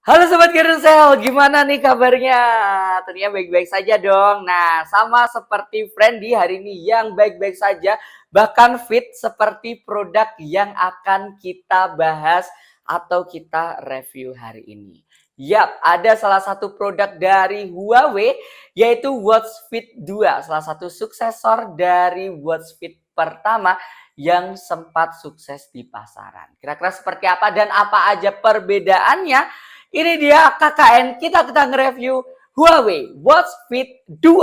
Halo Sobat Carousel, gimana nih kabarnya? Tentunya baik-baik saja dong. Nah, sama seperti Friendly hari ini yang baik-baik saja, bahkan fit seperti produk yang akan kita bahas atau kita review hari ini. Yap, ada salah satu produk dari Huawei yaitu Watch Fit 2, salah satu suksesor dari Watch Fit pertama yang sempat sukses di pasaran. Kira-kira seperti apa dan apa aja perbedaannya? Ini dia KKN kita nge-review Huawei Watch Fit 2.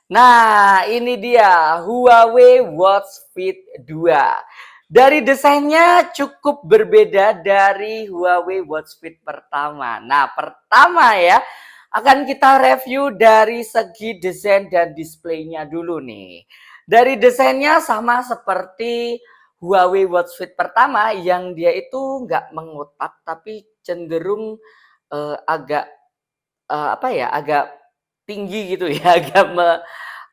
Nah, ini dia Huawei Watch Fit 2. Dari desainnya cukup berbeda dari Huawei Watch Fit pertama. Nah, pertama ya, akan kita review dari segi desain dan displaynya dulu nih. Dari desainnya sama seperti Huawei Watch Fit pertama yang dia itu nggak mengotak tapi cenderung agak apa ya, agak tinggi gitu ya,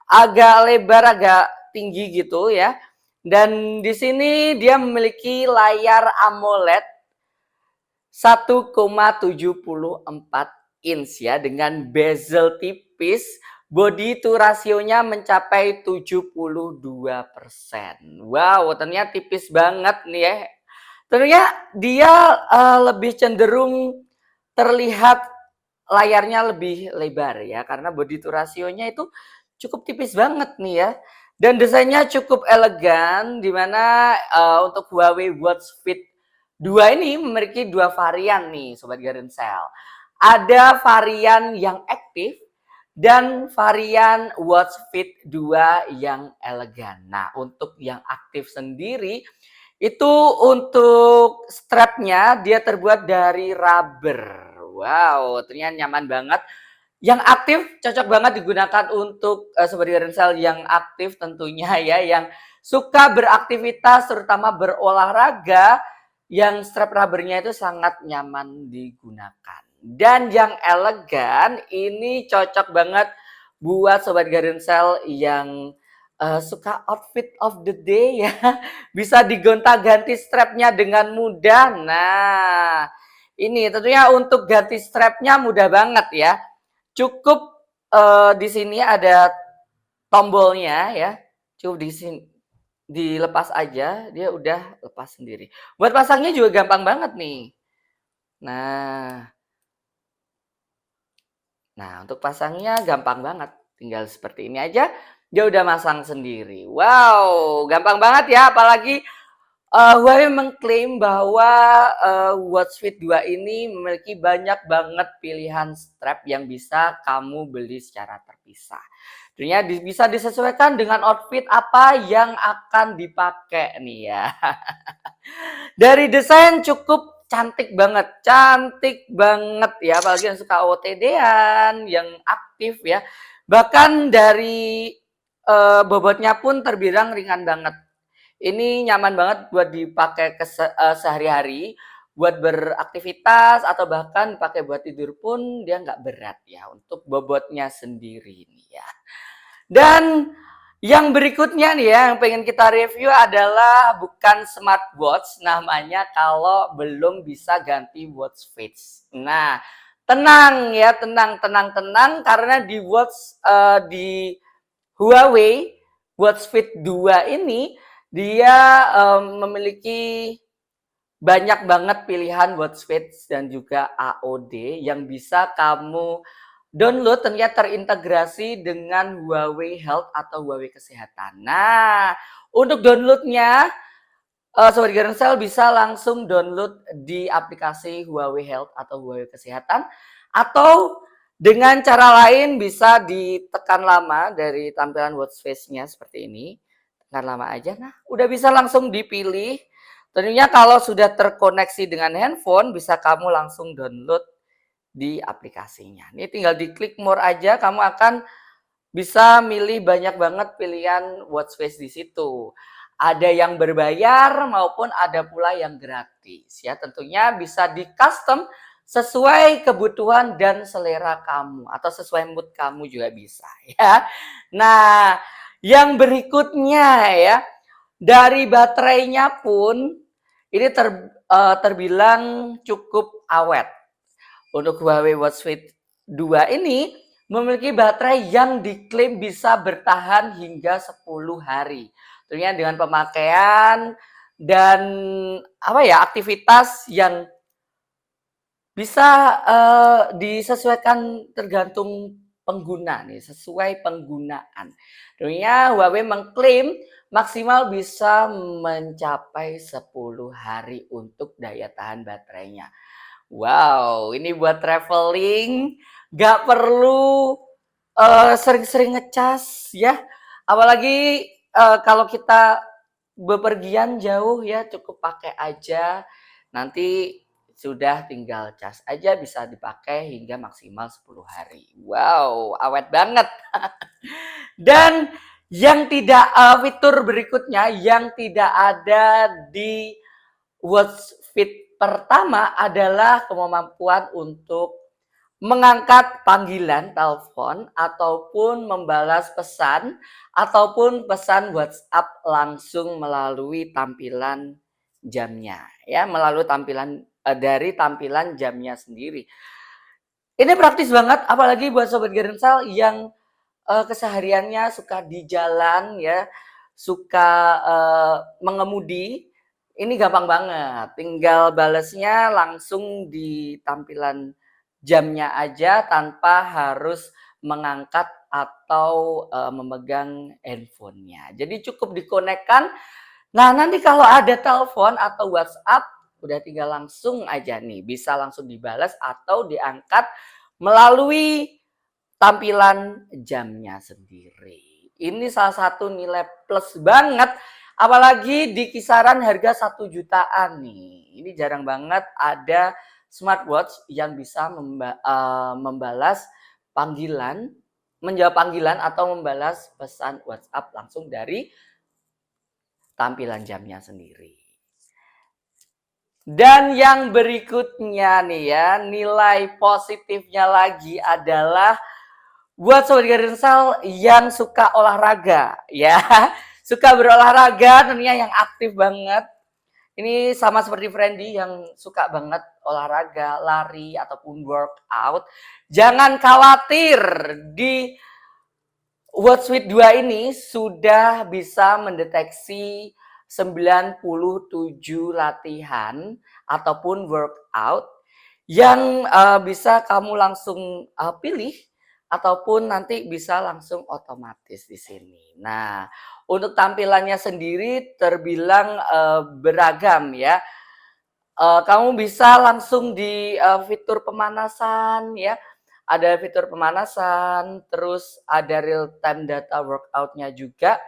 agak lebar, agak tinggi gitu ya. Dan di sini dia memiliki layar AMOLED 1,74 inch ya dengan bezel tipis. Body to rasionya mencapai 72%. Wow, ternyata tipis banget nih ya. Tentunya dia lebih cenderung terlihat layarnya lebih lebar ya karena body to rasionya itu cukup tipis banget nih ya. Dan desainnya cukup elegan di mana untuk Huawei Watch Fit 2 ini memiliki dua varian nih Sobat Garensel. Ada varian yang aktif dan varian Watch Fit 2 yang elegan. Nah, untuk yang aktif sendiri itu untuk strapnya dia terbuat dari rubber. Wow, ternyata nyaman banget. Yang aktif cocok banget digunakan untuk Sobat Garensel yang aktif tentunya ya, yang suka beraktivitas terutama berolahraga, yang strap rubbernya itu sangat nyaman digunakan. Dan yang elegan ini cocok banget buat Sobat Garensel yang suka outfit of the day ya. Bisa digonta-ganti strapnya dengan mudah. Nah, ini tentunya untuk ganti strapnya mudah banget ya. Cukup di sini ada tombolnya ya. Cukup di sini dilepas aja, dia udah lepas sendiri. Buat pasangnya juga gampang banget nih. Nah, untuk pasangnya gampang banget. Tinggal seperti ini aja, dia udah masang sendiri. Wow, gampang banget ya. Apalagi Huawei mengklaim bahwa Watch Fit 2 ini memiliki banyak banget pilihan strap yang bisa kamu beli secara terpisah. Tentunya bisa disesuaikan dengan outfit apa yang akan dipakai nih ya. Dari desain cukup cantik banget ya, apalagi yang suka OTD-an, yang aktif ya. Bahkan dari bobotnya pun terbilang ringan banget. Ini nyaman banget buat dipakai sehari-hari, buat beraktivitas atau bahkan dipakai buat tidur pun dia nggak berat ya untuk bobotnya sendiri nih ya. Dan yang berikutnya nih ya, yang pengen kita review adalah bukan smartwatch namanya kalau belum bisa ganti watch face. Nah, tenang ya, tenang karena di di Huawei Watch Fit 2 ini dia memiliki banyak banget pilihan watch face dan juga AOD yang bisa kamu download, ternyata terintegrasi dengan Huawei Health atau Huawei Kesehatan. Nah, untuk downloadnya Sobat Garensel bisa langsung download di aplikasi Huawei Health atau Huawei Kesehatan, atau dengan cara lain bisa ditekan lama dari tampilan watch face-nya seperti ini. Tekan lama aja, nah udah bisa langsung dipilih. Tentunya kalau sudah terkoneksi dengan handphone bisa kamu langsung download di aplikasinya. Ini tinggal diklik more aja, kamu akan bisa milih banyak banget pilihan watch face di situ. Ada yang berbayar maupun ada pula yang gratis ya. Tentunya bisa di custom sesuai kebutuhan dan selera kamu atau sesuai mood kamu juga bisa ya. Nah, yang berikutnya ya, dari baterainya pun ini terbilang cukup awet. Untuk Huawei Watch Fit 2 ini memiliki baterai yang diklaim bisa bertahan hingga 10 hari. Tentunya dengan pemakaian dan aktivitas yang bisa disesuaikan tergantung pengguna nih, sesuai penggunaan. Tentunya Huawei mengklaim maksimal bisa mencapai 10 hari untuk daya tahan baterainya. Wow, ini buat traveling nggak perlu sering-sering ngecas ya. Apalagi kalau kita bepergian jauh ya, cukup pakai aja. Nanti sudah tinggal cas aja, bisa dipakai hingga maksimal 10 hari. Wow, awet banget. Dan yang tidak fitur berikutnya yang tidak ada di Watch Fit pertama adalah kemampuan untuk mengangkat panggilan telepon ataupun membalas pesan ataupun pesan WhatsApp langsung melalui tampilan jamnya ya, melalui tampilan dari tampilan jamnya sendiri. Ini praktis banget apalagi buat sobat Gerensal yang kesehariannya suka di jalan ya, suka mengemudi, ini gampang banget. Tinggal balesnya langsung di tampilan jamnya aja tanpa harus mengangkat atau memegang handphonenya. Jadi cukup dikonekkan. Nah, nanti kalau ada telepon atau WhatsApp, udah tinggal langsung aja nih, bisa langsung dibalas atau diangkat melalui tampilan jamnya sendiri. Ini salah satu nilai plus banget, apalagi di kisaran harga 1 jutaan nih. Ini jarang banget ada smartwatch yang bisa membalas panggilan, menjawab panggilan atau membalas pesan WhatsApp langsung dari tampilan jamnya sendiri. Dan yang berikutnya nih ya, nilai positifnya lagi adalah buat sobat Gerensal yang suka olahraga ya, suka berolahraga tentunya yang aktif banget. Ini sama seperti Friendly yang suka banget olahraga, lari ataupun workout. Jangan khawatir, di Watch With 2 ini sudah bisa mendeteksi 97 latihan ataupun workout yang bisa kamu langsung pilih ataupun nanti bisa langsung otomatis di sini. Nah, untuk tampilannya sendiri terbilang beragam ya. Kamu bisa langsung di fitur pemanasan ya. Ada fitur pemanasan, terus ada real time data workout-nya juga,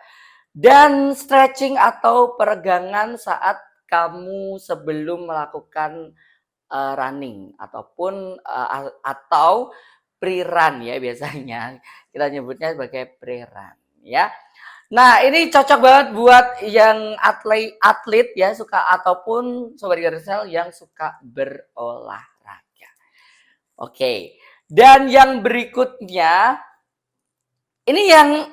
dan stretching atau peregangan saat kamu sebelum melakukan running ataupun atau pre-run ya, biasanya kita nyebutnya sebagai pre-run ya. Nah, ini cocok banget buat yang atlet ya, suka ataupun sobat Gerensal yang suka berolahraga. Oke. Dan yang berikutnya ini yang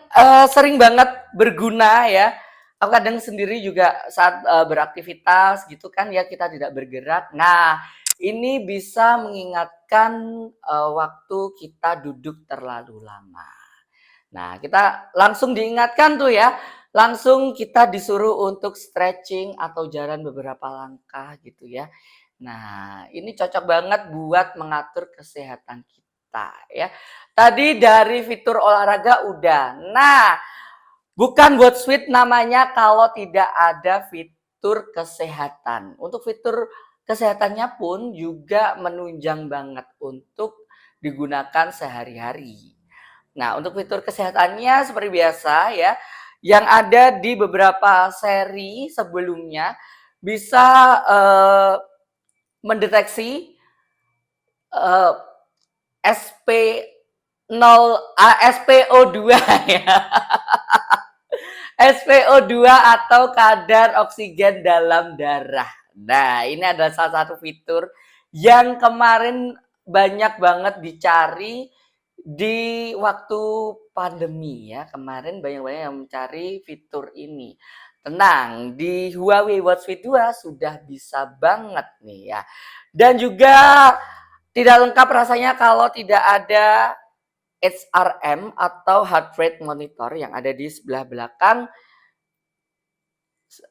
sering banget berguna ya. Aku kadang sendiri juga saat beraktivitas gitu kan ya, kita tidak bergerak. Nah, ini bisa mengingatkan waktu kita duduk terlalu lama. Nah, kita langsung diingatkan tuh ya, langsung kita disuruh untuk stretching atau jalan beberapa langkah gitu ya. Nah, ini cocok banget buat mengatur kesehatan kita ya. Tadi dari fitur olahraga udah. Nah, bukan Watch Fit namanya kalau tidak ada fitur kesehatan. Untuk fitur kesehatannya pun juga menunjang banget untuk digunakan sehari-hari. Nah, untuk fitur kesehatannya seperti biasa ya, yang ada di beberapa seri sebelumnya bisa mendeteksi SPO2 ya. SPO2 atau kadar oksigen dalam darah. Nah, ini adalah salah satu fitur yang kemarin banyak banget dicari di waktu pandemi ya. Kemarin banyak-banyak yang mencari fitur ini. Tenang, di Huawei Watch Fit 2 sudah bisa banget nih ya. Dan juga tidak lengkap rasanya kalau tidak ada HRM atau heart rate monitor yang ada di sebelah belakang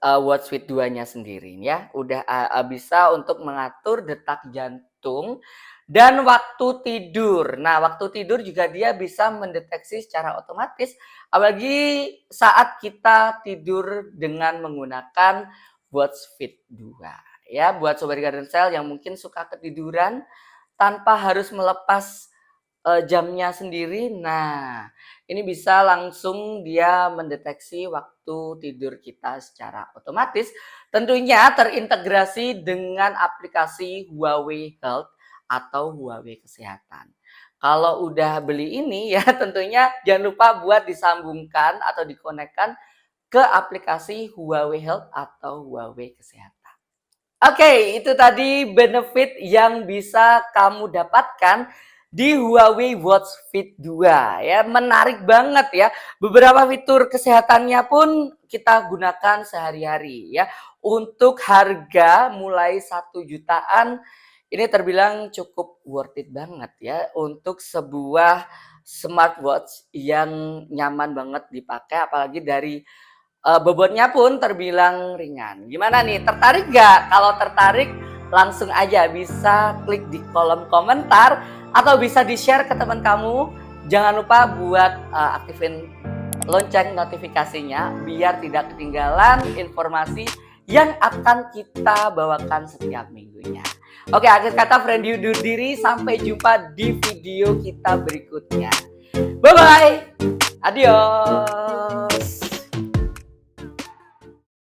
Watch Fit 2-nya sendiri ya. Udah bisa untuk mengatur detak jantung dan waktu tidur. Nah, waktu tidur juga dia bisa mendeteksi secara otomatis apalagi saat kita tidur dengan menggunakan Watch Fit 2 ya. Buat sobat Garden Cell yang mungkin suka ketiduran tanpa harus melepas jamnya sendiri. Nah, ini bisa langsung dia mendeteksi waktu tidur kita secara otomatis. Tentunya terintegrasi dengan aplikasi Huawei Health atau Huawei Kesehatan. Kalau udah beli ini ya tentunya jangan lupa buat disambungkan atau dikonekkan ke aplikasi Huawei Health atau Huawei Kesehatan. Oke, itu tadi benefit yang bisa kamu dapatkan di Huawei Watch Fit 2 ya. Menarik banget ya. Beberapa fitur kesehatannya pun kita gunakan sehari-hari ya. Untuk harga mulai 1 jutaan ini terbilang cukup worth it banget ya untuk sebuah smartwatch yang nyaman banget dipakai apalagi dari bobotnya pun terbilang ringan. Gimana nih, tertarik nggak? Kalau tertarik langsung aja bisa klik di kolom komentar atau bisa di-share ke teman kamu. Jangan lupa buat aktifin lonceng notifikasinya biar tidak ketinggalan informasi yang akan kita bawakan setiap minggunya. Oke, akhir kata Friend undur diri, sampai jumpa di video kita berikutnya. Bye-bye. Adios.